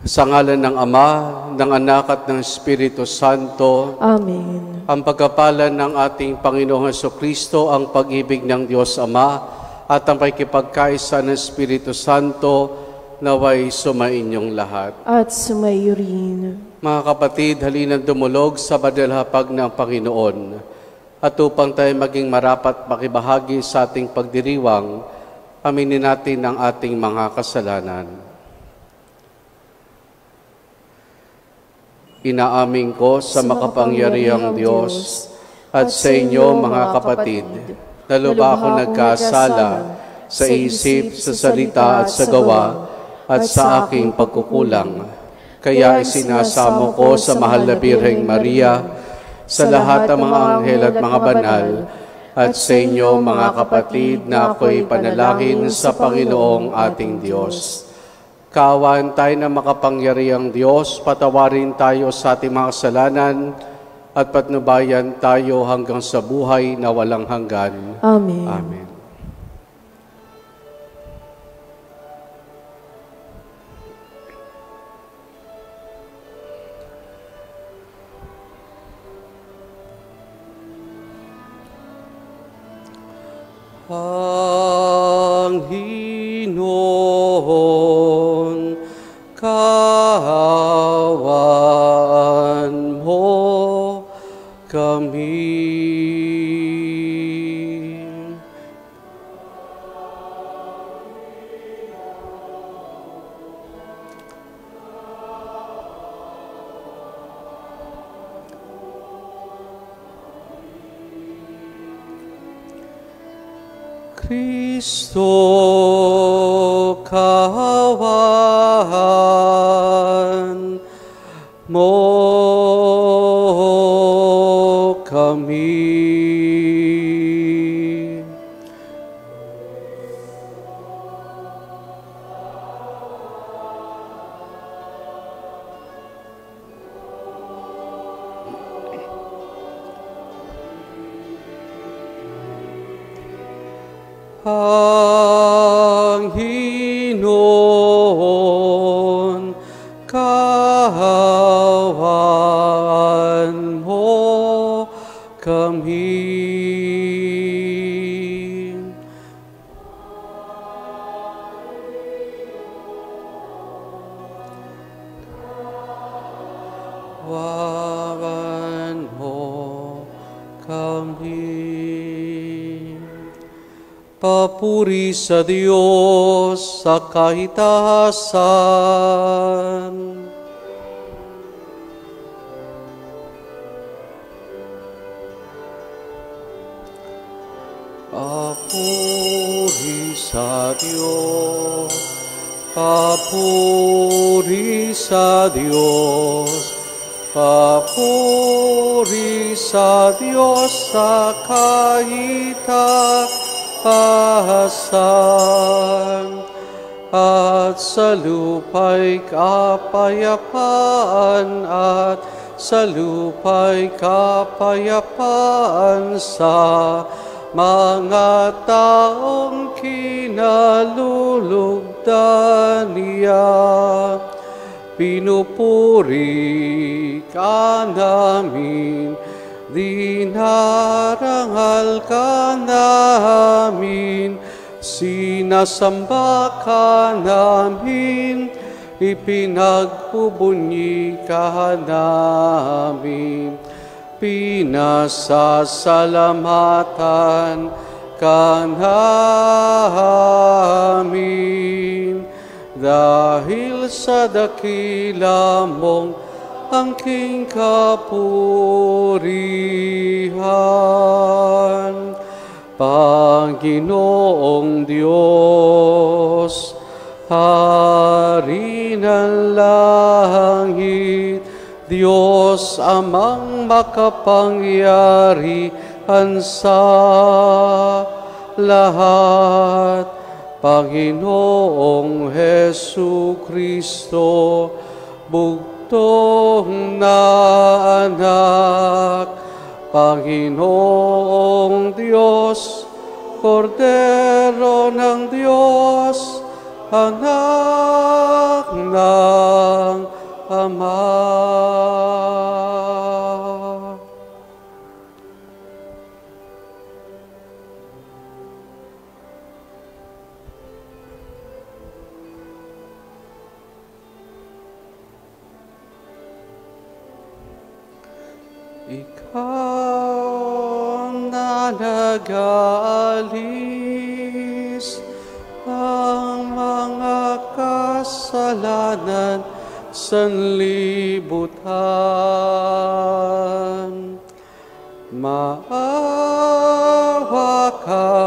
Sa ngalan ng Ama, ng Anak at ng Espiritu Santo. Amen. Ang pagkapalan ng ating Panginoong Hesukristo, ang pag-ibig ng Diyos Ama, at ang pakikipagkaisa ng Espiritu Santo, naway sumainyong lahat. At sumayo rin. Mga kapatid, halina't dumulog sa badalhapag ng Panginoon. At upang tayo maging marapat makibahagi sa ating pagdiriwang, aminin natin ang ating mga kasalanan. Inaamin ko sa makapangyarihang Diyos at sa inyo mga kapatid, na lubha ako nagkasala sa isip, sa salita at sa gawa at sa aking pagkukulang. Kaya isinasamo ko sa mahal na Birheng Maria, sa lahat ng mga anghel at mga banal, at sa inyo mga kapatid na ako'y panalangin sa Panginoong ating Diyos. Kaawaan tayo ng makapangyarihang Diyos, patawarin tayo sa ating mga kasalanan, at patnubayan tayo hanggang sa buhay na walang hanggan. Amen. Amen. Panginoon, kaawaan mo kami. Kristo, kaawaan mo kami. Panginoon, kaawaan mo kami. Kaawaan mo kami. Papuri sa Diyos sa kahitasan. Papuri sa Diyos, papuri sa Diyos, papuri sa Diyos sa kahitasan. At sa lupa'y kapayapaan, at sa lupa'y kapayapaan sa mga taong kinalulugdan niya. Pinupuri ka namin, dinarangal ka namin, sinasamba ka namin, ipinagbubunyi ka namin, pinasasalamatan ka namin, dahil sa dakila mong angking kapurihan. Panginoong Diyos, Hari ng langit, Diyos amang makapangyarihan sa lahat, Panginoong Hesukristo, bugtong na anak, Panginoong Diyos, Kordero ng Diyos, anak ng Ama. Ikaw na nag-aalis ang mga kasalanan sanlibutan. Maawa ka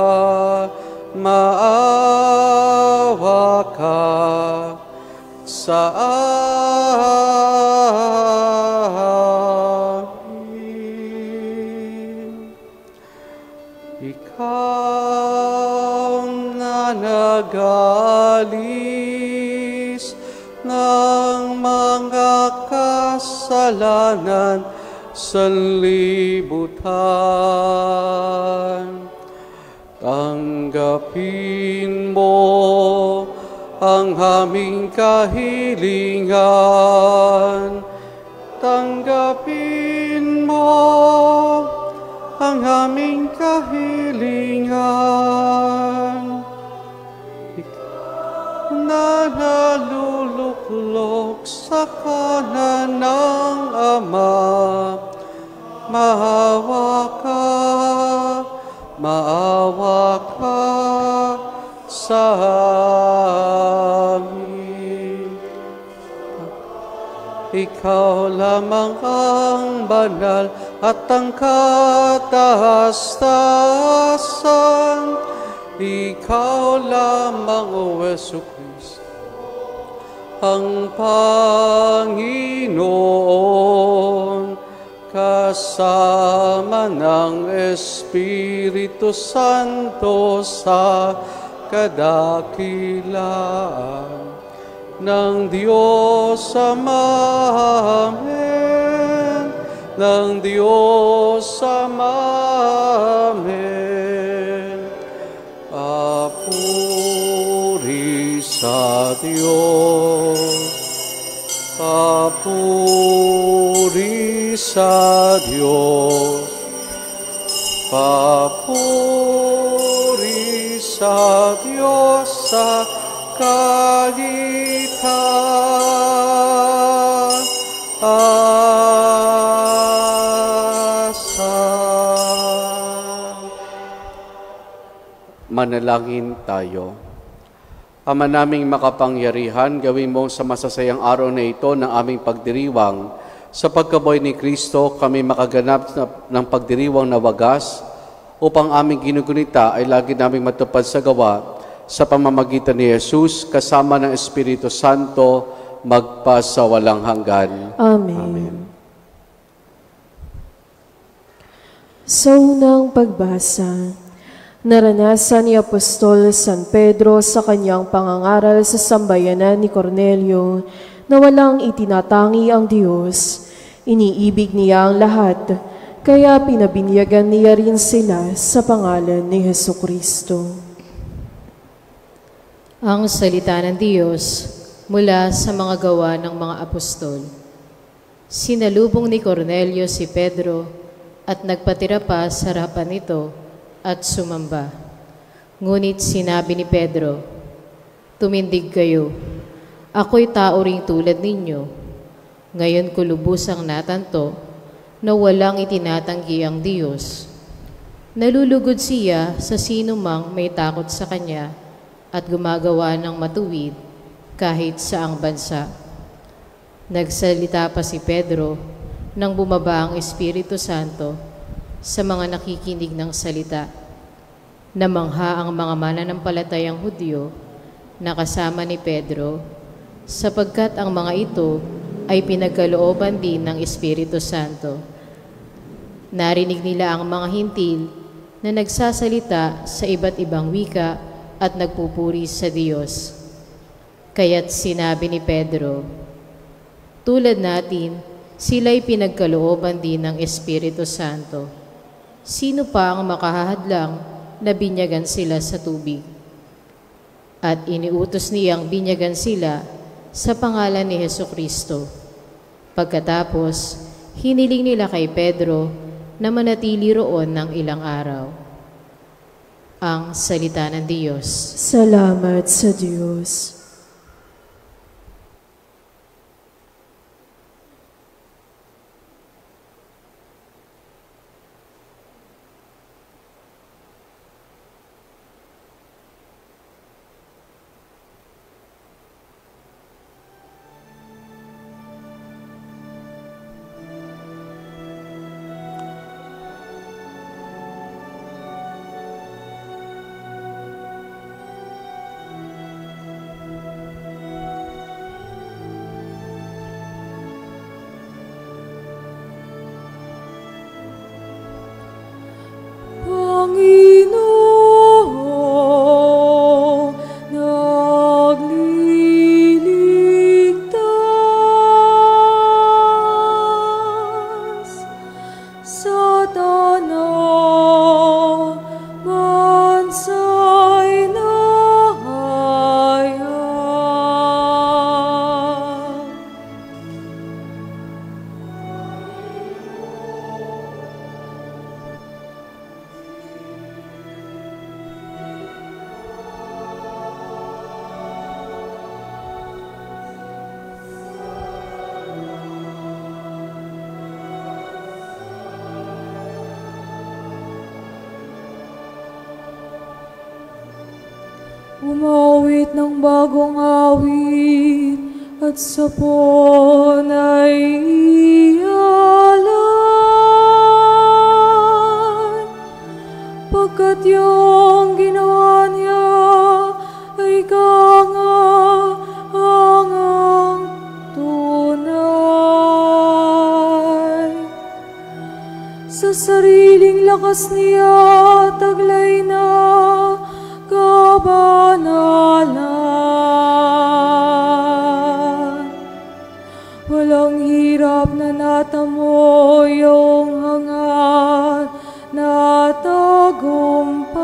sa amin. Ikaw na nag-aalis ng mga kasalanan sanlibutan. Tanggapin mo ang aming kahilingan. Tanggapin mo ang aming kahilingan. Ikaw na naluluklok sa kanan ng Ama, maawa ka sa amin. Ikaw lamang ang banal at ang kataas-taasan. Ikaw lamang, O Jesucristo, ang Panginoon, kasama ng Espiritu Santo sa kadakilaan ng Diyos Ama. Amen. Ng Diyos Ama. Amen. Papuri sa Diyos. Papuri sa Diyos. Papuri sa Diyos sa kalikasan. Manalangin tayo. Ama naming makapangyarihan, gawin mo sa masasayang araw na ito ng aming pagdiriwang. Sa pagkabuhay ni Kristo, kami makaganap ng pagdiriwang na wagas upang aming ginugunita ay lagi naming matupad sa gawa sa pamamagitan ni Jesus kasama ng Espiritu Santo magpasawalang hanggan. Amen. Amen. Sa unang pagbasa, naranasan ni Apostol San Pedro sa kanyang pangangaral sa sambayanan ni Cornelio na walang itinatangi ang Diyos. Iniibig niya ang lahat, kaya pinabinyagan niya rin sila sa pangalan ni Jesucristo. Ang salita ng Diyos mula sa mga gawa ng mga apostol. Sinalubong ni Cornelio si Pedro at nagpatira pa sa harapan nito at sumamba. Ngunit sinabi ni Pedro, "Tumindig kayo, ako'y tao ring tulad ninyo. Ngayon ko lubusang natanto na walang itinatanggi ang Diyos. Nalulugod siya sa sino mang may takot sa Kanya at gumagawa ng matuwid kahit saang bansa." Nagsalita pa si Pedro nang bumaba ang Espiritu Santo sa mga nakikinig ng salita. Namangha ang mga mananampalatayang Hudyo na kasama ni Pedro, sapagkat ang mga ito ay pinagkalooban din ng Espiritu Santo. Narinig nila ang mga hintil na nagsasalita sa iba't ibang wika at nagpupuri sa Diyos. Kaya't sinabi ni Pedro, "Tulad natin, sila'y pinagkalooban din ng Espiritu Santo. Sino pa ang makahahadlang na binyagan sila sa tubig?" at iniutos niyang binyagan sila sa pangalan ni Hesukristo. Pagkatapos, hiniling nila kay Pedro na manatili roon ng ilang araw. Ang salita ng Diyos. Salamat sa Diyos. Umawit ng bagong awit at sa pon ay ialay. Pagkat yung ginawa niya ay kaangang tunay. Sa sariling lakas niya taglay na kabanalan. Walang hirap na natamo yung hangad na tagumpay.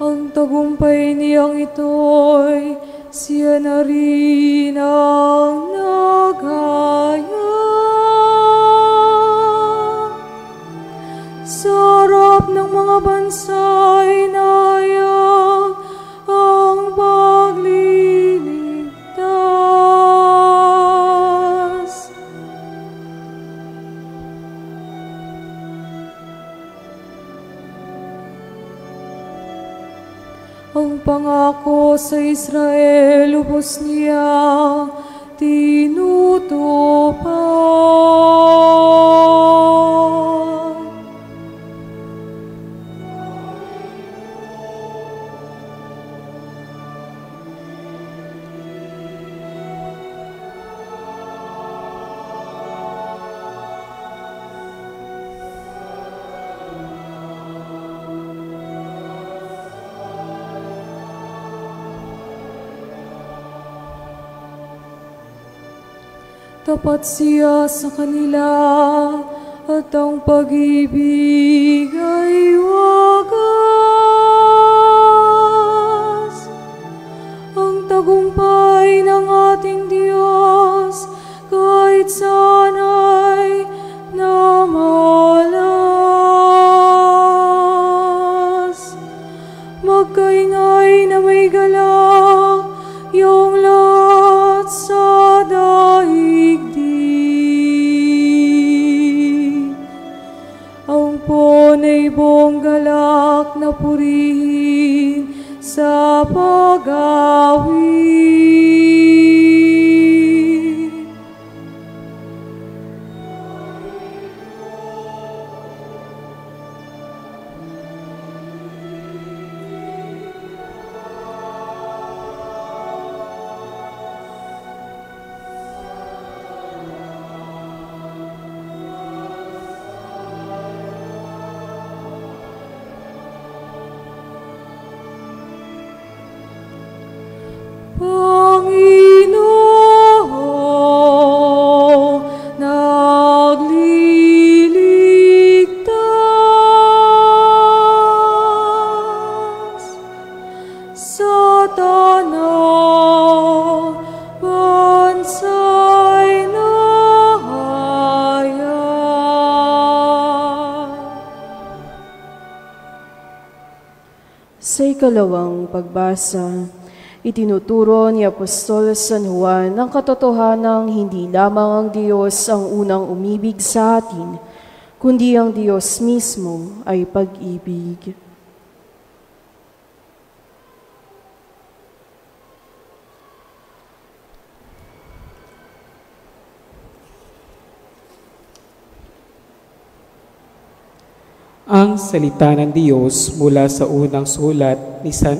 Ang tagumpay niyang ito'y siya na rin ang naghaya. Sa harap ng mga bansa'y nahayag ang pagliligtas. Ang pangako sa Israel, lubos niya tinutupad. Tapat siya sa kanila at ang pag-ibig ay wagas. Ang tagumpay ng ating Diyos kahit saan ay namalas. Magkaingay na may galak yung lahat sa daigdig. Ang ponay buong galak na purihin sa pag-awit. Sa ikalawang pagbasa, itinuturo ni Apostol San Juan ang katotohanang hindi lamang ang Diyos ang unang umibig sa atin, kundi ang Diyos mismo ay pag-ibig. Ang salita ng Diyos mula sa unang sulat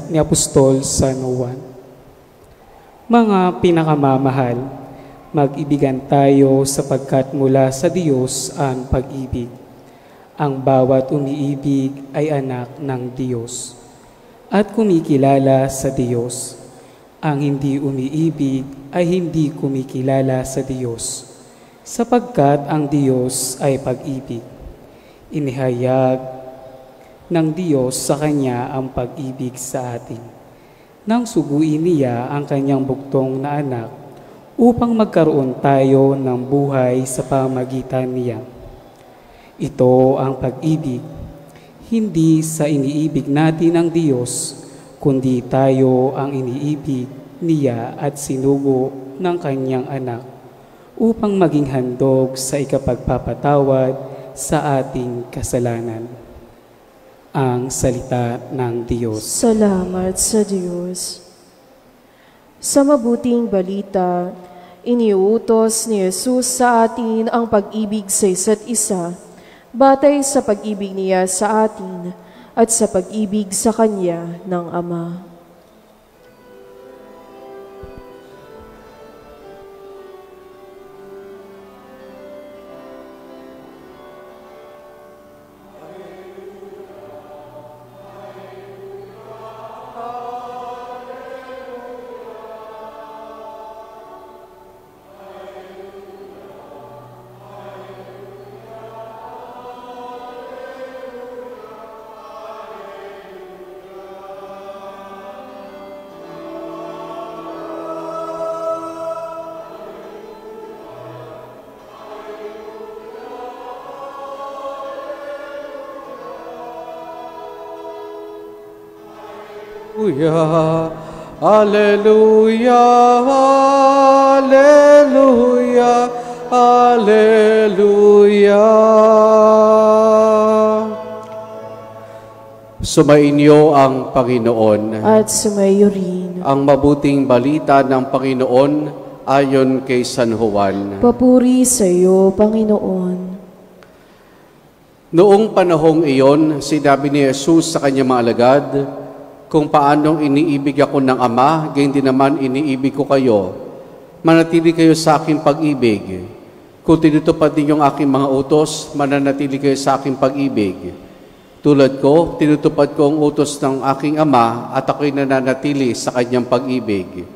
ni Apostol San Juan. Mga pinakamamahal, mag-ibigan tayo sapagkat mula sa Diyos ang pag-ibig. Ang bawat umiibig ay anak ng Diyos at kumikilala sa Diyos. Ang hindi umiibig ay hindi kumikilala sa Diyos, sapagkat ang Diyos ay pag-ibig. Inihayag ng Diyos sa Kanya ang pag-ibig sa atin, nang suguin niya ang Kanyang buktong na anak upang magkaroon tayo ng buhay sa pamamagitan niya. Ito ang pag-ibig, hindi sa iniibig natin ang Diyos, kundi tayo ang iniibig niya at sinugo ng Kanyang anak upang maging handog sa ikapagpapatawad sa ating kasalanan. Ang salita ng Diyos. Salamat sa Diyos. Sa mabuting balita, iniuutos ni Jesus sa atin ang pag-ibig sa isa't isa, batay sa pag-ibig niya sa atin at sa pag-ibig sa Kanya ng Ama. Alleluia, alleluia, alleluia. Sumainyo ang Panginoon. At sumayo rin. Ang mabuting balita ng Panginoon ayon kay San Juan. Papuri sa iyo, Panginoon. Noong panahong iyon, sinabi ni Jesus sa kanyang mga alagad, kung paanong iniibig ako ng Ama, gayon din naman iniibig ko kayo. Manatili kayo sa aking pag-ibig. Kung tinutupad ninyo ang aking mga utos, mananatili kayo sa aking pag-ibig. Tulad ko, tinutupad ko ang utos ng aking Ama at ako'y nananatili sa kanyang pag-ibig.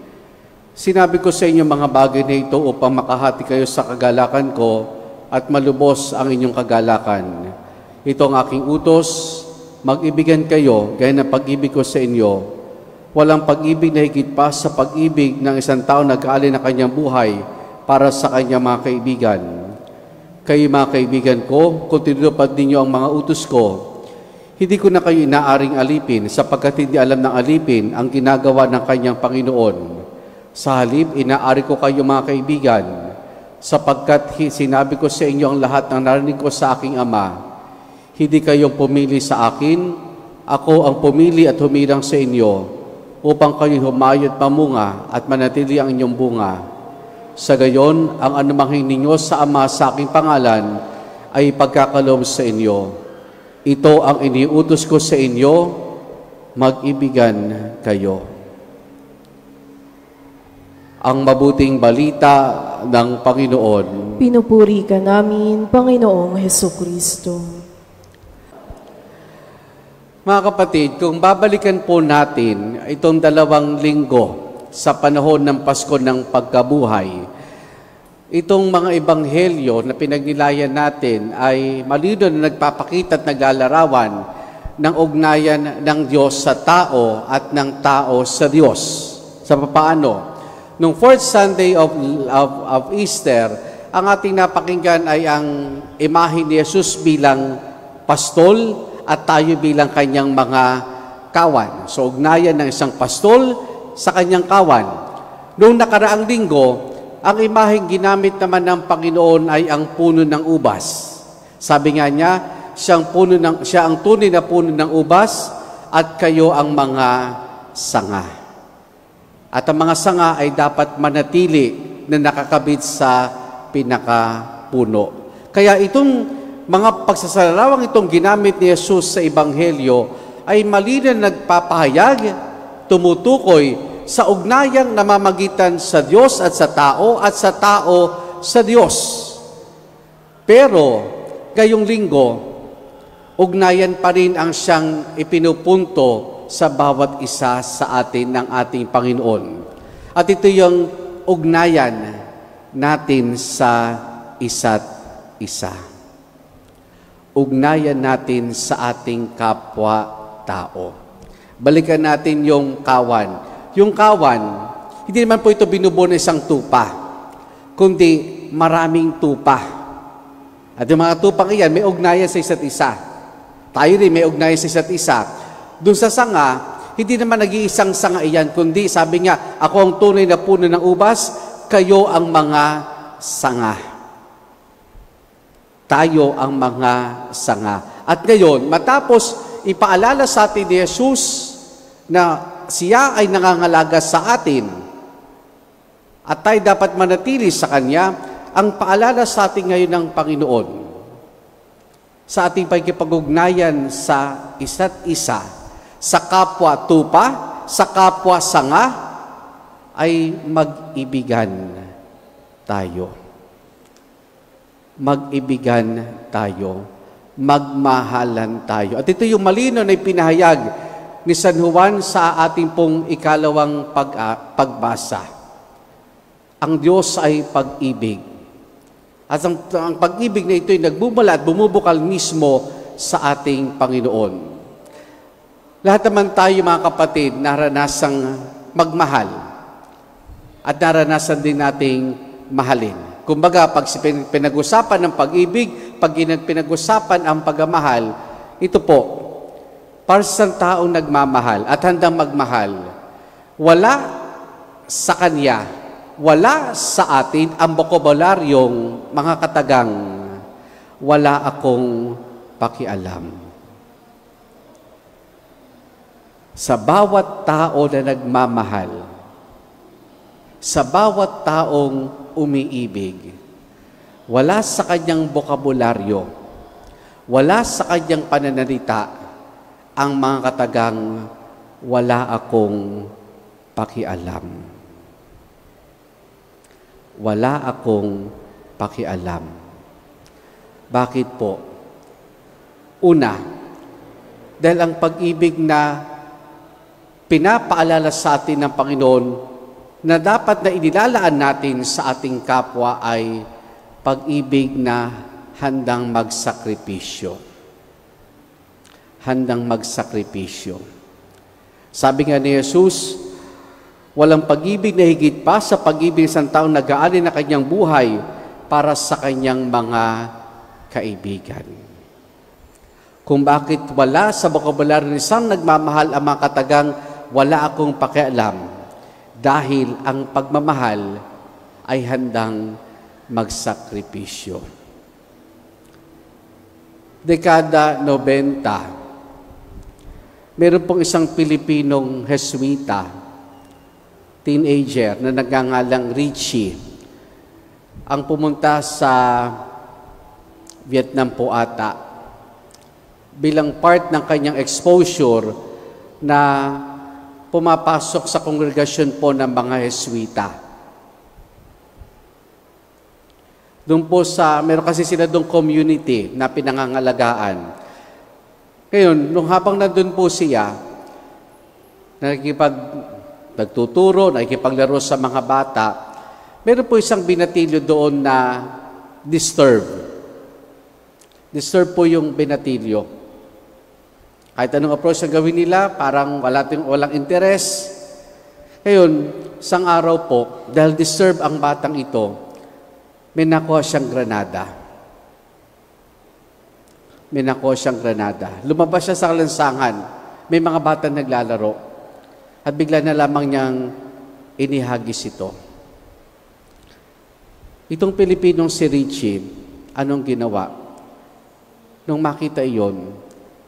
Sinabi ko sa inyo mga bagay na ito upang makahati kayo sa kagalakan ko at malubos ang inyong kagalakan. Ito ang aking utos, mag-ibigan kayo gaya ng pag-ibig ko sa inyo. Walang pag-ibig na higit pa sa pag-ibig ng isang tao na nag-aalay ng kanyang buhay para sa kanyang mga kaibigan. Kayo mga kaibigan ko, kung tinutupad ninyo ang mga utos ko, hindi ko na kayo inaaring alipin sapagkat hindi alam ng alipin ang ginagawa ng kanyang Panginoon. Sa halip, inaari ko kayo mga kaibigan sapagkat sinabi ko sa inyo ang lahat ng narinig ko sa aking Ama. Hindi kayong pumili sa akin, ako ang pumili at humirang sa inyo, upang kayo humayo at mamunga at manatili ang inyong bunga. Sa gayon, ang anumang hininyo sa Ama sa aking pangalan ay pagkakaloob sa inyo. Ito ang iniutos ko sa inyo, mag-ibigan kayo. Ang mabuting balita ng Panginoon. Pinupuri ka namin, Panginoong Hesukristo. Mga kapatid, kung babalikan po natin itong 2 linggo sa panahon ng Pasko ng Pagkabuhay, itong mga ebanghelyo na pinagnilayan natin ay malinaw na nagpapakita at naglalarawan ng ugnayan ng Diyos sa tao at ng tao sa Diyos. Sa papaano? Nung 4th Sunday of Easter, ang ating napakinggan ay ang imahe ni Jesus bilang pastol at tayo bilang kanyang mga kawan. So, ugnayan ng isang pastol sa kanyang kawan. Noong nakaraang linggo, ang imaheng ginamit naman ng Panginoon ay ang puno ng ubas. Sabi nga niya, siya ang tunay na puno ng ubas at kayo ang mga sanga. At ang mga sanga ay dapat manatili na nakakabit sa pinakapuno. Kaya itong mga pagsasalawang itong ginamit ni Jesus sa Ebanghelyo ay malinaw na nagpapahayag, tumutukoy sa ugnayang namamagitan sa Diyos at sa tao sa Diyos. Pero, gayong linggo, ugnayan pa rin ang siyang ipinupunto sa bawat isa sa atin ng ating Panginoon. At ito yung ugnayan natin sa isa't isa. Ugnayan natin sa ating kapwa-tao. Balikan natin yung kawan. Yung kawan, hindi naman po ito binubuo ng isang tupa, kundi maraming tupa. At yung mga tupang iyan, may ugnayan sa isa't isa. Tayo rin may ugnayan sa isa't isa. Doon sa sanga, hindi naman nag-iisang sanga iyan, kundi sabi nga, ako ang tunay na puno ng ubas, kayo ang mga sanga. Tayo ang mga sanga. At ngayon, matapos ipaalala sa atin ni Jesus na siya ay nangangalaga sa atin at tayo dapat manatili sa Kanya, ang paalala sa atin ngayon ng Panginoon sa ating pagkipag-ugnayan sa isa't isa, sa kapwa tupa, sa kapwa sanga, ay mag-ibigan tayo. Mag-ibigan tayo. Magmahalan tayo. At ito yung malino na ipinahayag ni San Juan sa ating pong ikalawang pagbasa. Ang Diyos ay pag-ibig. At ang pag-ibig na ito ay nagbumula at bumubukal mismo sa ating Panginoon. Lahat naman tayo mga kapatid naranasang magmahal at naranasan din nating mahalin. Kumbaga, pag pinag-usapan ng pag-ibig, pag pinag-usapan ang pagmamahal, ito po, para sa taong nagmamahal at handang magmahal, wala sa Kanya, wala sa atin ang bokabularyong mga katagang, wala akong pakialam. Sa bawat tao na nagmamahal, sa bawat taong umiibig, wala sa kanyang bokabularyo, wala sa kanyang pananalita, ang mga katagang, wala akong pakialam. Wala akong pakialam. Bakit po? Una, dahil ang pag-ibig na pinapaalala sa atin ng Panginoon na dapat na inilalaan natin sa ating kapwa ay pag-ibig na handang magsakripisyo. Handang magsakripisyo. Sabi nga ni Jesus, walang pag-ibig na higit pa sa pag-ibig ng isang taong nag-aalay na kanyang buhay para sa kanyang mga kaibigan. Kung bakit wala sa bokabularyo ng isang nagmamahal ang mga katagang, wala akong pakialam, dahil ang pagmamahal ay handang magsakripisyo. Dekada 90, meron pong isang Pilipinong Jesuita, teenager na nagngangalang Richie, ang pumunta sa Vietnam po ata bilang part ng kanyang exposure na pumapasok sa kongregasyon po ng mga Jesuita. Doon po meron kasi sila doong community na pinangangalagaan. Ngayon, nung habang nandun po siya, nagtuturo, nakikipaglaro sa mga bata, meron po isang binatilyo doon na disturb. Disturb po yung binatilyo. Kahit anong approach na gawin nila, parang walang interes. Ngayon, isang araw po, dahil disturb ang batang ito, may nakuha siyang granada. Lumabas siya sa kalansangan may mga bata naglalaro at bigla na lamang niyang inihagis ito. Itong Pilipinong si Richie, anong ginawa? Nung makita iyon,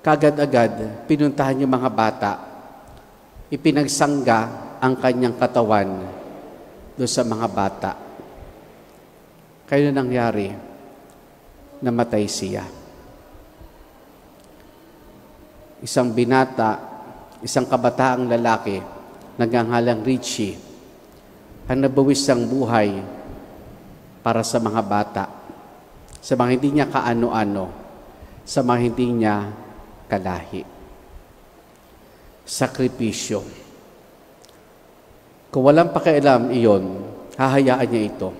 kagad-agad pinuntahan yung mga bata, ipinagsangga ang kanyang katawan doon sa mga bata. Kaya nangyari, namatay siya. Isang binata, isang kabataang lalaki, nagngangalang Richie, ang nabawas ng buhay para sa mga bata, sa mga hindi niya kaano-ano, sa mga hindi niya kalahi. Sakripisyo. Kung walang pakialam iyon, hahayaan niya ito.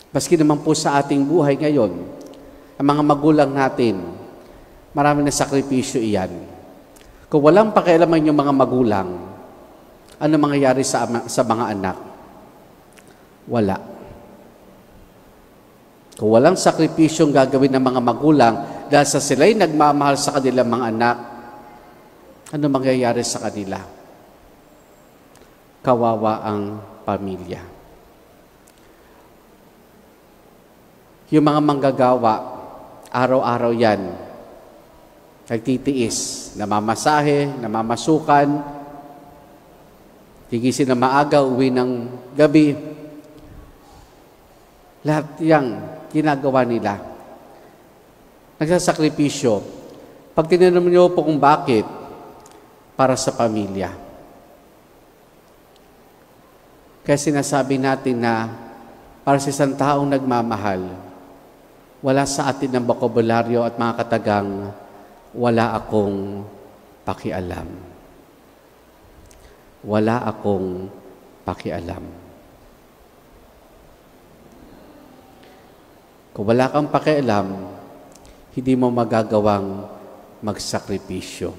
Maski naman po sa ating buhay ngayon, ang mga magulang natin, marami na sakripisyo iyan. Kung walang pakialaman yung mga magulang, ano mangyayari sa mga anak? Wala. Kung walang sakripisyong gagawin ng mga magulang dahil sa sila'y nagmamahal sa kanilang mga anak, ano mangyayari sa kanila? Kawawa ang pamilya. Yung mga manggagawa, araw-araw yan, nagtitiis, namamasahe, namamasukan, gigising na maaga, uwi ng gabi. Lahat yang ginagawa nila. Nagsasakripisyo. Pag tinanong niyo po kung bakit, para sa pamilya. Kaya sinasabi natin na para sa isang taong nagmamahal, wala sa atin ng bokabularyo at mga katagang, wala akong pakialam. Wala akong pakialam. Kung wala kang pakialam, hindi mo magagawang magsakripisyo.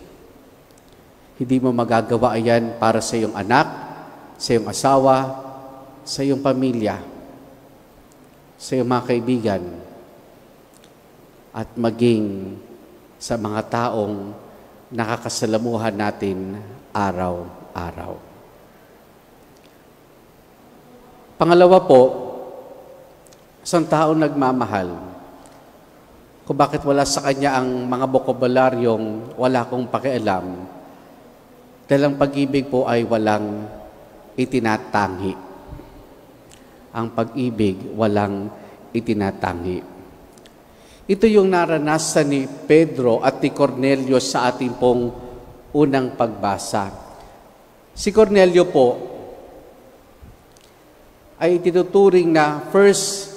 Hindi mo magagawa yan para sa iyong anak, sa iyong asawa, sa iyong pamilya, sa iyong mga kaibigan, at maging sa mga taong nakakasalamuhan natin araw-araw. Pangalawa po, isang taong nagmamahal, kung bakit wala sa kanya ang mga bokabularyong wala akong pakialam, dahil ang pag-ibig po ay walang itinatangi. Ang pag-ibig walang itinatangi. Ito yung naranasan ni Pedro at ni Cornelio sa ating pong unang pagbasa. Si Cornelio po ay tinuturing na first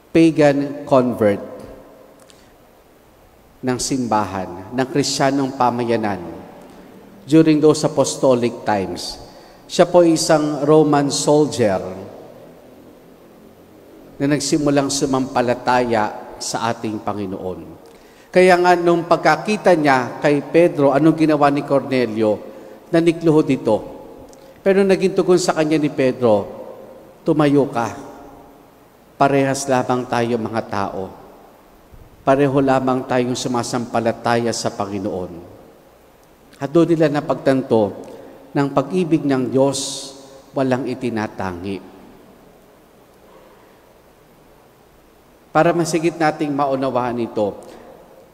pagan convert ng simbahan, ng Kristiyanong pamayanan during those apostolic times. Siya po isang Roman soldier na nagsimulang sumampalataya sa ating Panginoon. Kaya nga nung pagkakita niya kay Pedro, anong ginawa ni Cornelio? Nanikluhod ito. Pero naging tugon sa kanya ni Pedro, tumayo ka. Parehas lamang tayo mga tao. Pareho lamang tayong sumasampalataya sa Panginoon. At doon nila napagtanto ng pag-ibig ng Diyos walang itinatangi. Para masigit nating maunawaan ito,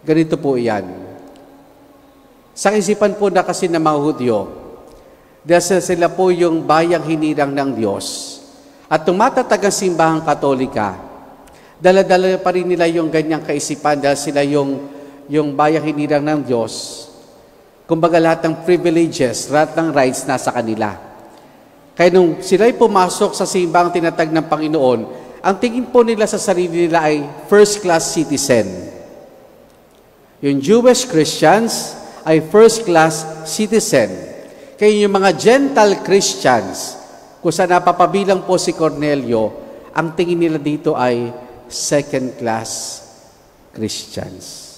ganito po iyan. Sa isipan po na kasi ng mga Hudyo, dahil sila po yung bayang hinirang ng Diyos at tumatatag ang simbahang Katolika, dala-dala pa rin nila yung ganyang kaisipan dahil sila yung bayang hinirang ng Diyos. Kumbaga lahat ng privileges, lahat ng rights nasa kanila. Kaya nung sila'y pumasok sa simbahang tinatag ng Panginoon, ang tingin po nila sa sarili nila ay first-class citizen. Yung Jewish Christians ay first-class citizen. Kaya yung mga Gentile Christians, kung saan napapabilang po si Cornelio, ang tingin nila dito ay second-class Christians.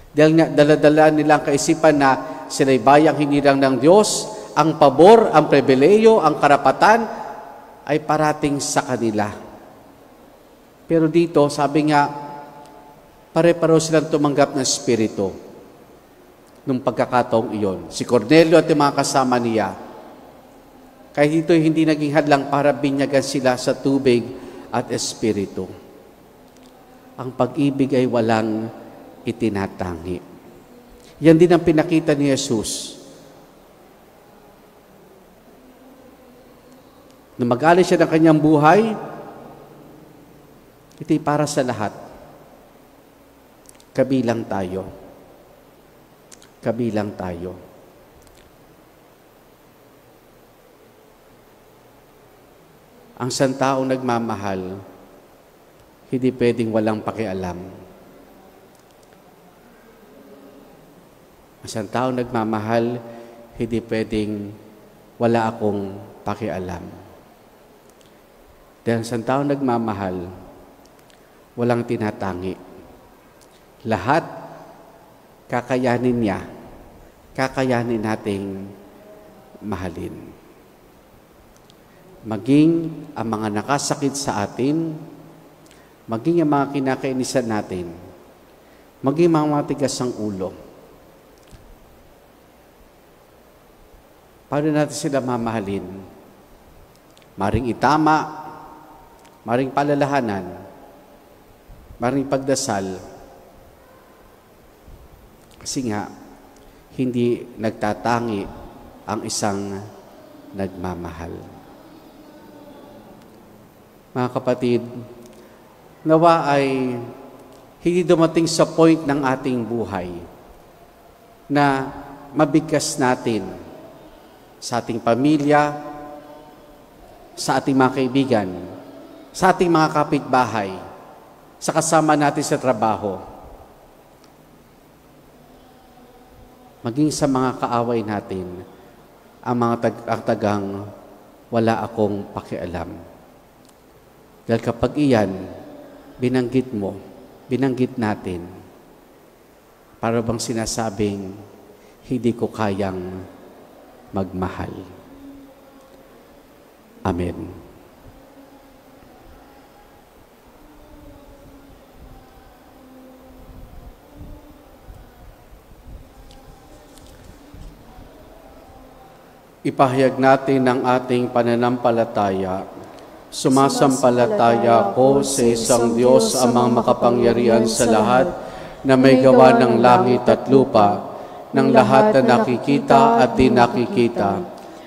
Dahil nga, dala-dala nilang kaisipan na sila'y bayang hinirang ng Diyos, ang pabor, ang pribileyo, ang karapatan, ay parating sa kanila. Pero dito, sabi nga, pare-pareho silang tumanggap ng Espiritu nung pagkakataong iyon. Si Cornelio at yung mga kasama niya, kahit ito hindi naging hadlang para binyagan sila sa tubig at Espiritu. Ang pag-ibig ay walang itinatangi. Yan din ang pinakita ni Jesus. Nung mag-alis siya ng kanyang buhay, ito'y para sa lahat. Kabilang tayo. Kabilang tayo. Ang santaong nagmamahal, hindi pwedeng walang pakialam. Ang santaong nagmamahal, hindi pwedeng wala akong pakialam. Dahil ang santaong nagmamahal, walang tinatangi. Lahat, kakayanin niya, kakayanin nating mahalin. Maging ang mga nakasakit sa atin, maging ang mga kinakainisan natin, maging mga matigas ang ulo. Paano natin sila mamahalin? Maring itama, maring palalahanan, maring pagdasal. Kasi nga, hindi nagtatangi ang isang nagmamahal. Mga kapatid, nawa ay hindi dumating sa point ng ating buhay na mabigkas natin sa ating pamilya, sa ating mga kaibigan, sa ating mga kapitbahay, sa kasama natin sa trabaho, maging sa mga kaaway natin, ang tagang wala akong pakialam. Dahil kapag iyan, binanggit mo, binanggit natin, para bang sinasabing, hindi ko kayang magmahal. Amen. Ipahayag natin ang ating pananampalataya. Sumasampalataya ako sa isang Diyos amang makapangyarihan sa lahat, na may gawa ng langit at lupa, ng lahat na nakikita at di nakikita.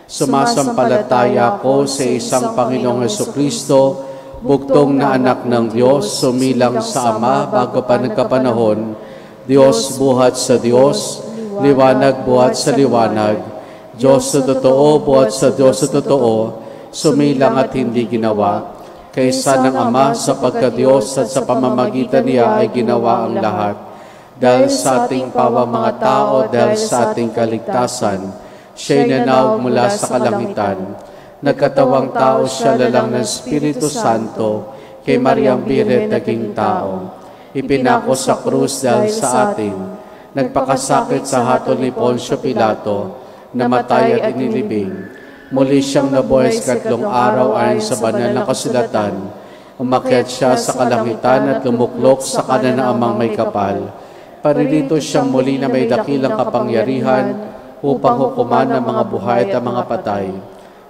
Sumasampalataya ako sa isang Panginoong Hesukristo, bugtong na anak ng Diyos, sumilang sa Ama bago pa nagkapanahon, Diyos buhat sa Diyos, liwanag buhat sa liwanag, Diyos sa totoo buhat sa Diyos sa totoo, sumilang at hindi ginawa, kaysa ng Ama sapagkat Diyos at sa pamamagitan niya ay ginawa ang lahat. Dahil sa ating pawang mga tao, dahil sa ating kaligtasan, siya'y nanawag mula sa kalangitan. Nagkatawang tao siya lalang ng Espiritu Santo, kay Mariang Biret naging tao. Ipinako sa krus dahil sa atin, nagpakasakit sa hatol ni Poncio Pilato, namatay at inilibing. Muli siyang nabuhay sa 3 araw ayon sa banal na kasulatan. Umakyat siya sa kalangitan at lumuklok sa kanan ng Amang may kapal. Paririto siyang muli na may dakilang kapangyarihan upang hukuman ang mga buhay at ang mga patay.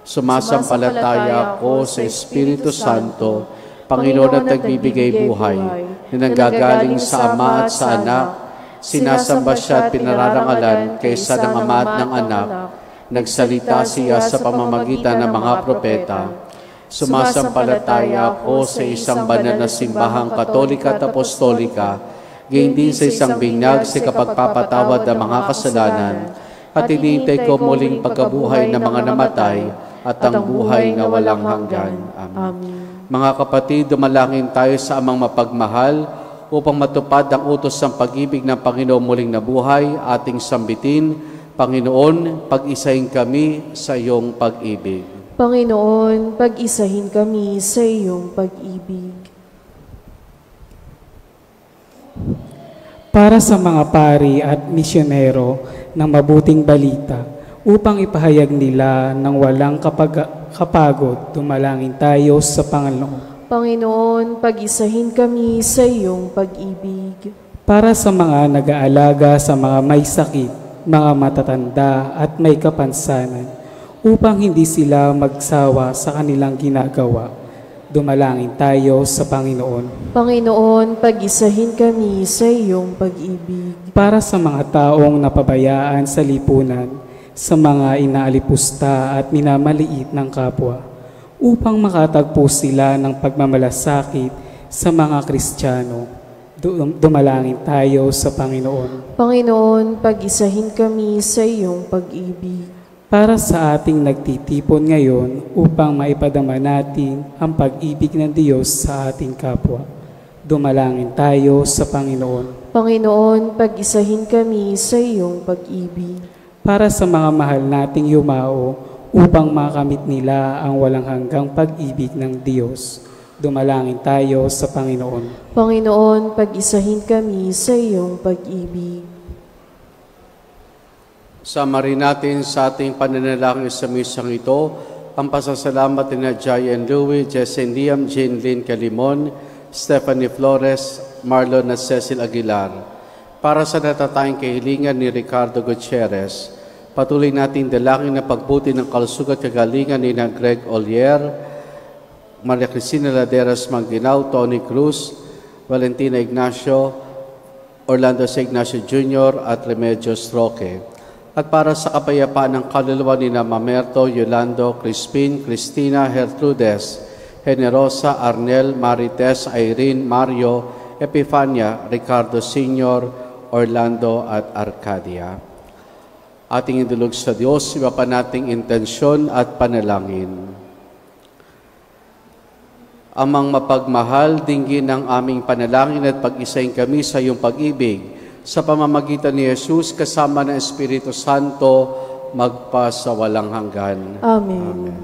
Sumasampalataya ako sa Espiritu Santo, Panginoon at nagbibigay buhay, na nanggagaling sa Ama at sa Anak, sinasamba siya at pinararangalan kaysa ng Ama at ng Anak. Nagsalita siya sa pamamagitan ng mga propeta. Sumasampalataya ako sa isang banal na simbahang katolika at apostolika, gayon din sa isang binyag sa kapagpapatawad ng mga kasalanan, at hinihintay ko muling pagkabuhay ng mga namatay at ang buhay na walang hanggan. Amen. Mga kapatid, dumalangin tayo sa Amang mapagmahal upang matupad ang utos ng pag-ibig ng Panginoon muling nabuhay, ating sambitin. Panginoon, pag-isahin kami sa iyong pag-ibig. Panginoon, pag-isahin kami sa iyong pag-ibig. Para sa mga pari at misyonero ng mabuting balita, upang ipahayag nila ng walang kapagod, tumalangin tayo sa Panginoon. Panginoon, pag-isahin kami sa iyong pag-ibig. para sa mga nag-aalaga sa mga may sakit, mga matatanda at may kapansanan, upang hindi sila magsawa sa kanilang ginagawa. Dumalangin tayo sa Panginoon. Panginoon, pag-isahin kami sa iyong pag-ibig. Para sa mga taong napabayaan sa lipunan, sa mga inaalipusta at minamaliit ng kapwa, upang makatagpo sila ng pagmamalasakit sa mga Kristiyano. Dumalangin tayo sa Panginoon. Panginoon, pag-isahin kami sa iyong pag-ibig. Para sa ating nagtitipon ngayon upang maipadama natin ang pag-ibig ng Diyos sa ating kapwa. Dumalangin tayo sa Panginoon. Panginoon, pag-isahin kami sa iyong pag-ibig. Para sa mga mahal nating yumao upang makamit nila ang walang hanggang pag-ibig ng Diyos. Dumalangin tayo sa Panginoon. Panginoon, pag-isahin kami sa iyong pag-ibig. Sama rin natin sa ating pananalangin sa misang ito ang pasasalamat ni Jayan Louie, Jessen Liam, Jane Lynn Calimon, Stephanie Flores, Marlon at Cecil Aguilar. Para sa natatayang kahilingan ni Ricardo Gutierrez, patuloy natin dalangin na pagbuti ng kalusugan at kagalingan ni Greg Olier, Maria Cristina Laderas Magdinao, Tony Cruz, Valentina Ignacio, Orlando C. Ignacio Jr. at Remedios Roque. At para sa kapayapaan ng kaluluwa ni Mamerto, Yolando, Crispin, Cristina, Gertrudes, Generosa, Arnel, Marites, Irene, Mario, Epifania, Ricardo Sr., Orlando at Arcadia. Ating indulog sa Diyos, iba pa nating intensyon at panalangin. Amang mapagmahal, dinggin ng aming panalangin at pag-isahin kami sa iyong pag-ibig, sa pamamagitan ni Jesus kasama ng Espiritu Santo, magpasawalang hanggan. Amen. Amen.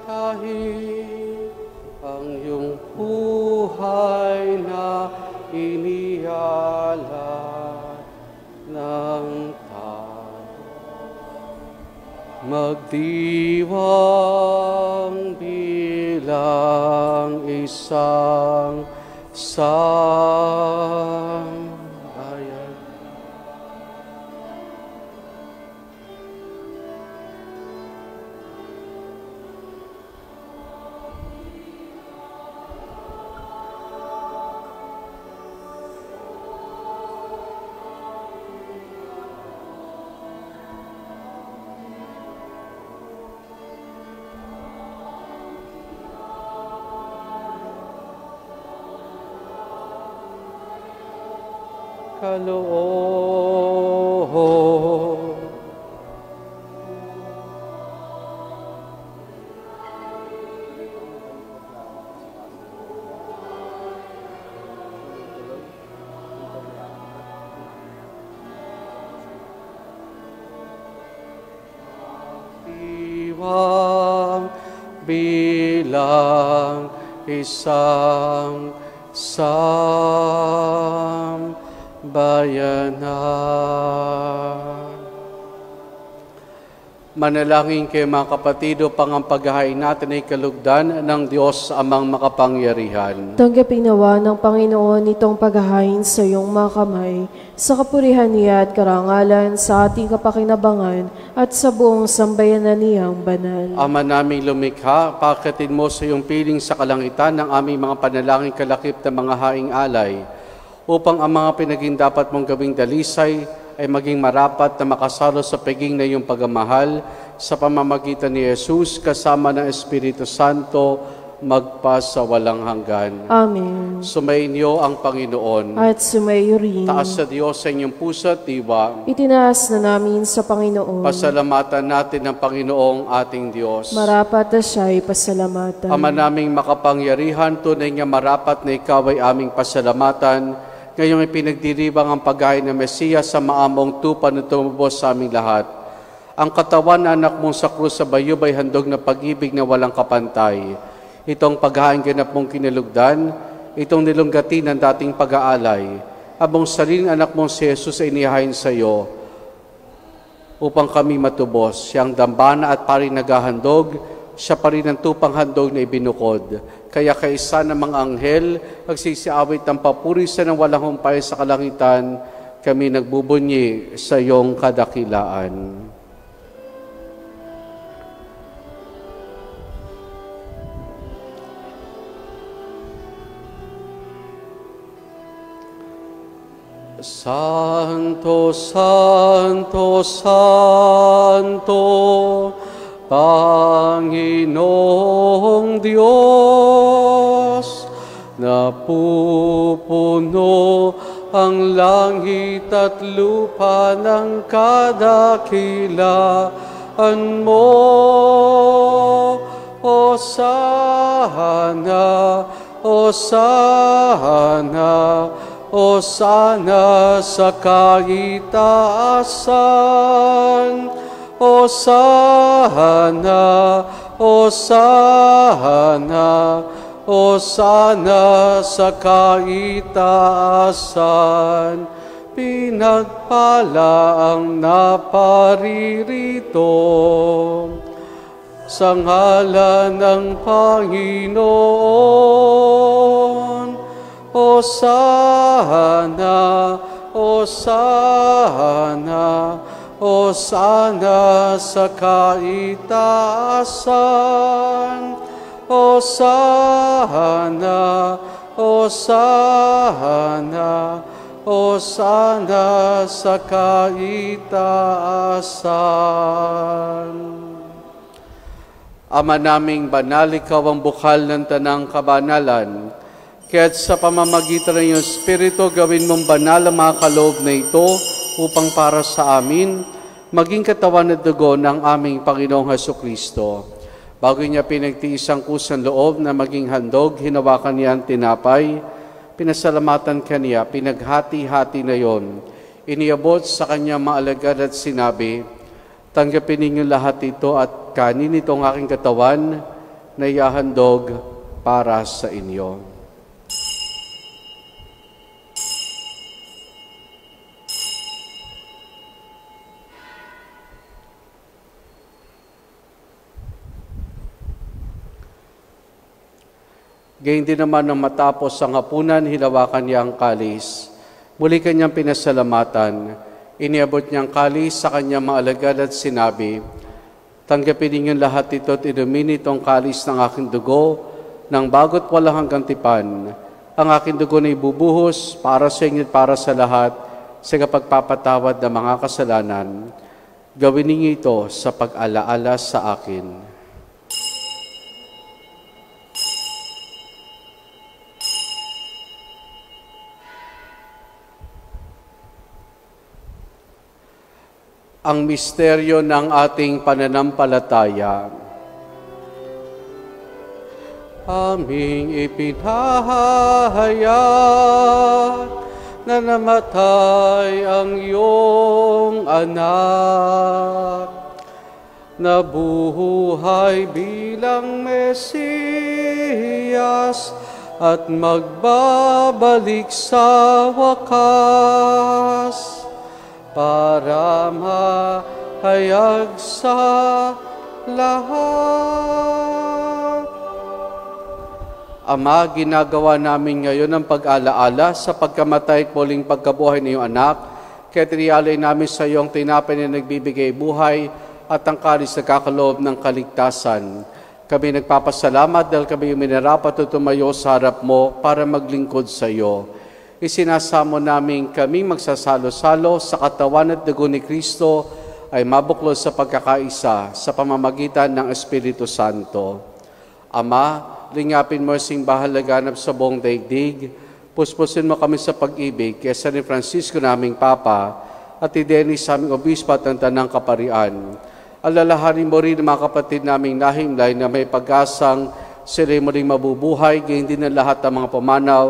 Kahit ang iyong buhay na inialat ng tao, magdiwang bilang isang sambayan. Kaloob. Diwang bilang isang bayanan. Manalangin kayo mga kapatid upang ang paghahain natin ay kalugdan ng Diyos amang makapangyarihan. Tanggapin nawa ng Panginoon itong paghahain sa iyong mga kamay, sa kapurihan niya at karangalan, sa ating kapakinabangan at sa buong sambayanan niyang banal. Ama naming lumikha, pakatin mo sa iyong piling sa kalangitan ng aming mga panalangin kalakip na mga haing alay, upang ang mga pinaging dapat mong gawing dalisay ay maging marapat na makasalo sa paging na iyong pagmamahal sa pamamagitan ni Jesus kasama ng Espiritu Santo, magpa sa walang hanggan. Amen. Sumainyo ang Panginoon. At sumayo rin. Taas sa Diyos sa inyong puso at diwa. Itinaas na namin sa Panginoon. Pasalamatan natin ang Panginoong ating Diyos. Marapat na siya'y pasalamatan. Ama naming makapangyarihan, tunay nga marapat na ikaw ay aming pasalamatan. Ngayong ipinagdiribang ang paghain ng Mesiyas sa maamong tupa na tumubos sa aming lahat. Ang katawan na anak mong sa krus sa bayubay handog na pag-ibig na walang kapantay. Itong paghain ganap mong kinalugdan, itong nilunggati ng dating pag-aalay. Abong sariling anak mong si Jesus ay inihain sa iyo upang kami matubos. Siyang dambana at paring naghahandog, siya pa rin ang tupang handog na ibinukod. Kaya kaisa ng mga anghel, magsisiawit ng papurisan ng walang humpay sa kalangitan, kami nagbubunyi sa iyong kadakilaan. Santo, Santo, Santo, Panginoong Diyos, napupuno ang langit at lupa ng kadakilaan mo. Hosana, Hosana, Hosana sa kaitaasan. Hosana, Hosana, Hosana sa kaitaasan. Pinagpala ang naparirito sa ngalan ng Panginoon. Hosana, Hosana, Hosana sa kaitaasan. Hosana, Hosana, Hosana sa kaitaasan. Ama naming banal, ikaw ang bukal ng tanang kabanalan. Kaya't sa pamamagitan ng iyong Espiritu, gawin mong banal ang mga kaloob na ito upang para sa amin, maging katawan at dugo ng aming Panginoong Hesukristo. Bago niya pinagtiis ang kusang loob na maging handog, hinawakan niya ang tinapay, pinasalamatan kaniya, pinaghati-hati na yon. Iniabot sa kanyang mga alagad at sinabi, tanggapin ninyo lahat ito at kanin itong aking katawan na iahandog para sa inyo. Gayun din naman nang matapos ang hapunan, hinawakan niya ang kalis. Muli kanyang pinasalamatan. Iniabot niyang kalis sa kanyang mga alagad at sinabi, tanggapin ninyo lahat ito at inumin itong kalis ng aking dugo, ng bago't walang hanggang tipan. Ang aking dugo na ibubuhos para sa inyo at para sa lahat sa kapagpapatawad ng mga kasalanan. Gawin ninyo ito sa pag-alaala sa akin. Ang misteryo ng ating pananampalataya. Aming ipinahayag na namatay ang iyong anak, nabuhay bilang Mesiyas at magbabalik sa wakas, para mahayag sa lahat. Ama, ginagawa namin ngayon ang pag-alaala sa pagkamatay at muling pagkabuhay ng iyong anak. Kaya tiniyalay namin sa iyong tinapay na nagbibigay buhay at ang kalis na kakaloob ng kaligtasan. Kami nagpapasalamat dahil kami minarapat at tumayo sa harap mo para maglingkod sa iyo. Isinasamo namin kami magsasalo-salo sa katawan at dugo ni Kristo ay mabuklod sa pagkakaisa sa pamamagitan ng Espiritu Santo. Ama, lingapin mo sing bahal laganap sa buong daigdig, puspusin mo kami sa pag-ibig kay San Francisco naming Papa at ni Dennis sa aming obispo at ng Tanang Kaparian. Alalahanin mo rin mga kapatid naming nahimlay na may pag-asang sila muling mabubuhay, gayon din ang lahat ng mga pumanaw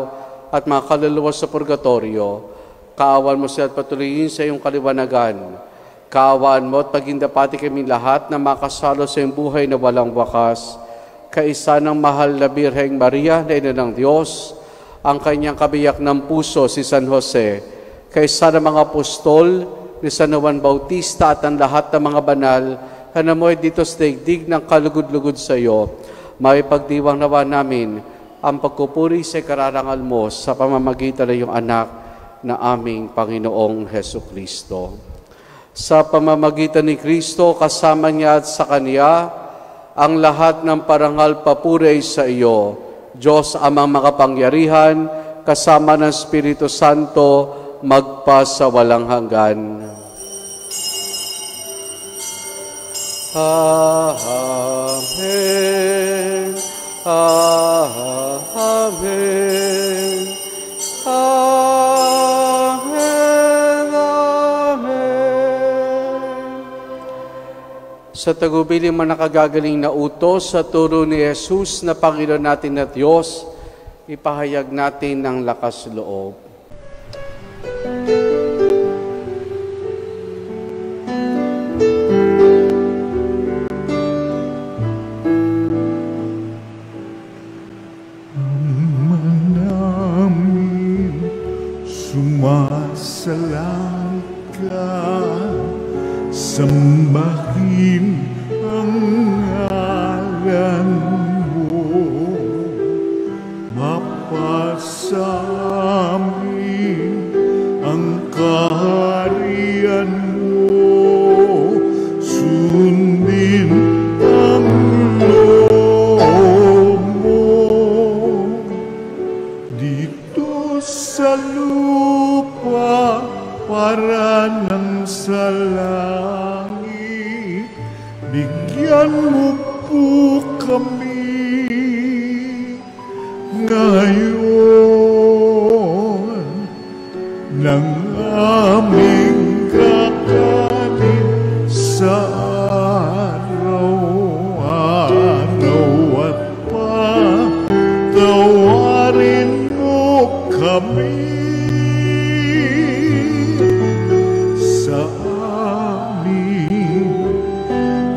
at mga kaluluwa sa purgatorio. Kaawan mo sila at patuloyin sa iyong kaliwanagan. Kaawaan mo at pagindapati kami lahat na makasalo sa iyong buhay na walang wakas. Kaisa ng mahal na Birheng Maria, na Ina ng Diyos, ang kanyang kabiyak ng puso si San Jose, kaisa ng mga apostol ni San Juan Bautista at ang lahat ng mga banal na namoy dito sa daigdig ng kalugod-lugod sa iyo. May pagdiwang nawa namin ang pagkupuri sa kararangal mo sa pamamagitan ng iyong anak na aming Panginoong Hesukristo. Sa pamamagitan ni Kristo, kasama niya at sa Kanya, ang lahat ng parangal papuri sa iyo, Diyos amang makapangyarihan, kasama ng Espiritu Santo, magpa sa walang hanggan. Amen. Amen. Amen. Amen. Sa tagubilin mo nakagagaling na utos sa turo ni Jesus na Panginoon natin at Diyos, ipahayag natin ng lakas loob. Sumasalang ka, sambahin ang ngalan mo, mapasamin ang kaharian mo, sundin ang loob mo dito sa lupa para nang sa langit. Bigyan mo po kami ngayon ng aming kakanin sa araw-araw at patawarin mo kami sa aming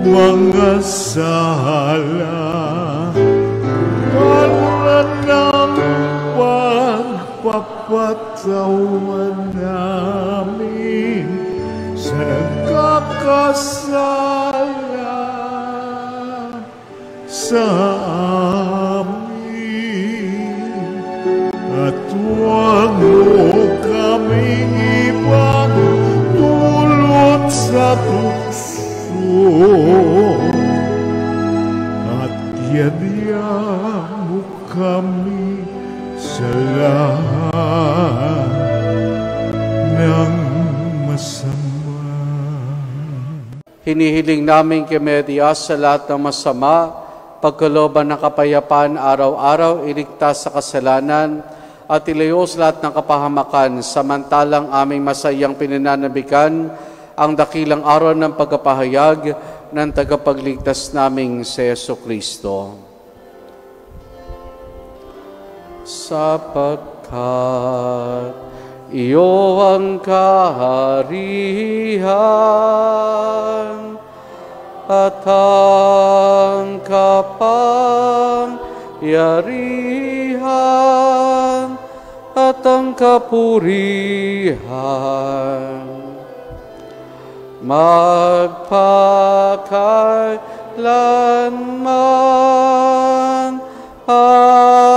mga sala, para ng pagpapatawan namin sa nagkakasala sa amin, at huwag mo kaming ipagdulot sa tukso, at yadya mo kami sa lahat ng masama. Hinihiling namin kay Maria sa lahat ng masama, pagkalooban ng kapayapaan araw-araw, iligtas sa kasalanan, at ilayo sa lahat ng kapahamakan, samantalang aming masayang pinananabikan ang dakilang araw ng pagkapahayag ng tagapagligtas naming si Jesucristo. Sapagkat iyo ang kaharian at ang kapangyarihan at ang kapurihan magpakailanman. Amen.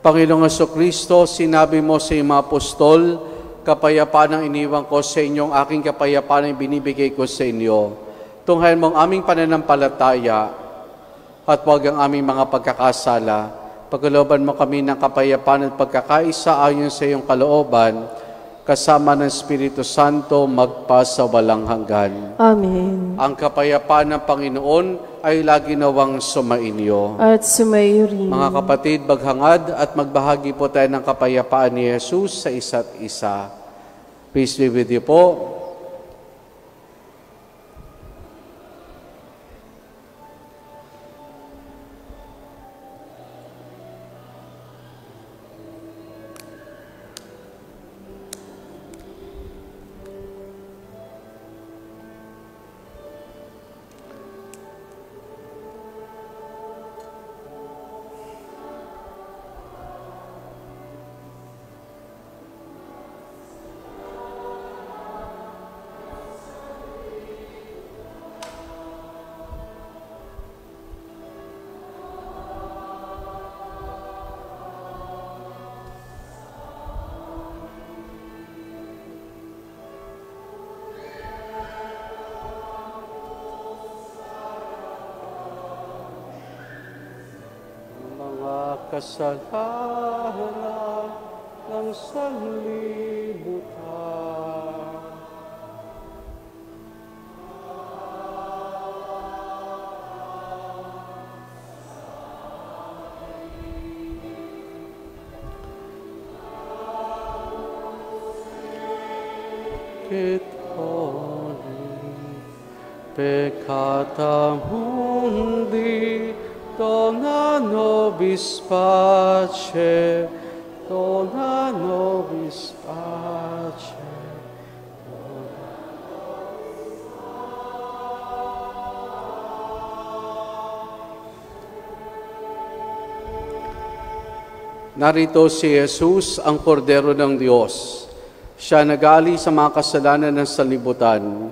Panginoong Jesucristo, sinabi mo sa iyong mga apostol, kapayapaan ang iniwan ko sa inyong aking kapayapaan ang binibigay ko sa inyo. Tunghayan mo ang aming pananampalataya at huwag ang aming mga pagkakasala. Pagkalooban mo kami ng kapayapaan at pagkakaisa ayon sa iyong kalooban, kasama ng Espiritu Santo, magpasawalang hanggan. Amen. Ang kapayapaan ng Panginoon ay lagi nawang sumainyo. At sumayo rin. Mga kapatid, maghangad at magbahagi po tayo ng kapayapaan ni Jesus sa isa't isa. Peace be with you po. Kasalanan ng sanlibutan. Peccata mundi, dona nobis pace, dona nobis pace. Narito si Jesus, ang kordero ng Diyos. Siya nagali sa mga kasalanan ng sanlibutan.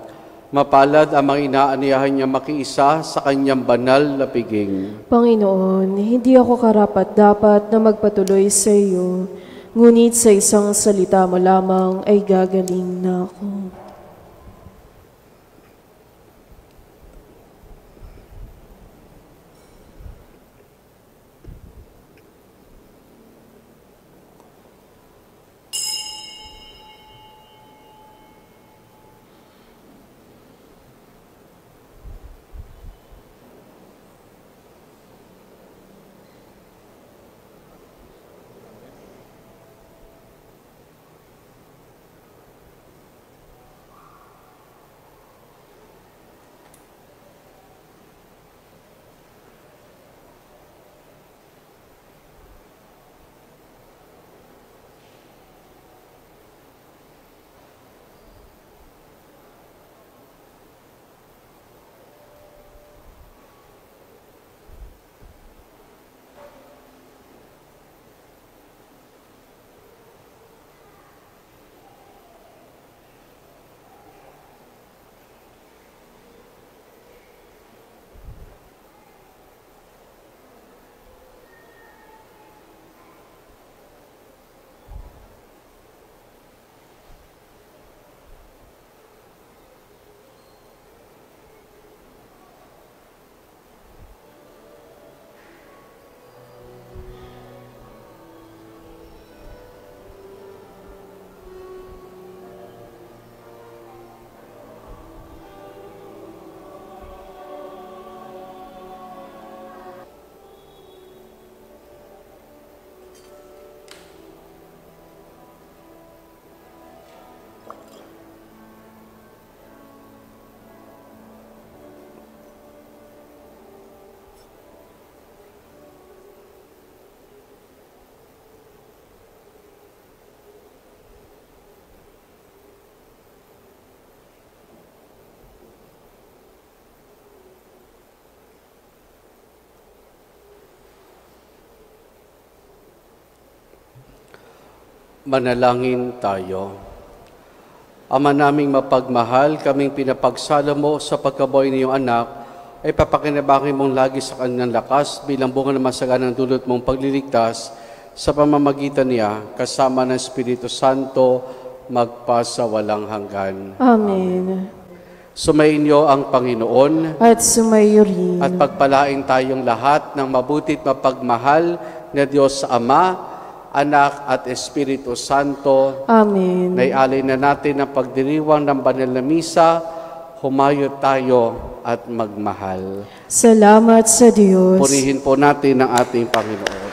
Mapalad ang mga inaaniyahan niya makiisa sa kanyang banal na piging. Panginoon, hindi ako karapat-dapat na magpatuloy sa iyo, ngunit sa isang salita mo lamang ay gagaling na ako. Manalangin tayo. Ama naming mapagmahal, kaming pinapagsala mo sa pagkabuhay niyong anak, ay papakinabangan mong lagi sa kanyang lakas bilang bunga ng masaganang dulot mong pagliligtas sa pamamagitan niya, kasama ng Espiritu Santo, magpasawalang hanggan. Amen. Sumainyo ang Panginoon At sumayo rin. at pagpalain tayong lahat ng mabuti't mapagmahal na Diyos Ama, Anak at Espiritu Santo. Amen. Naialay na natin ang pagdiriwang ng banal na misa. Humayo tayo at magmahal. Salamat sa Diyos. Purihin po natin ang ating Panginoon.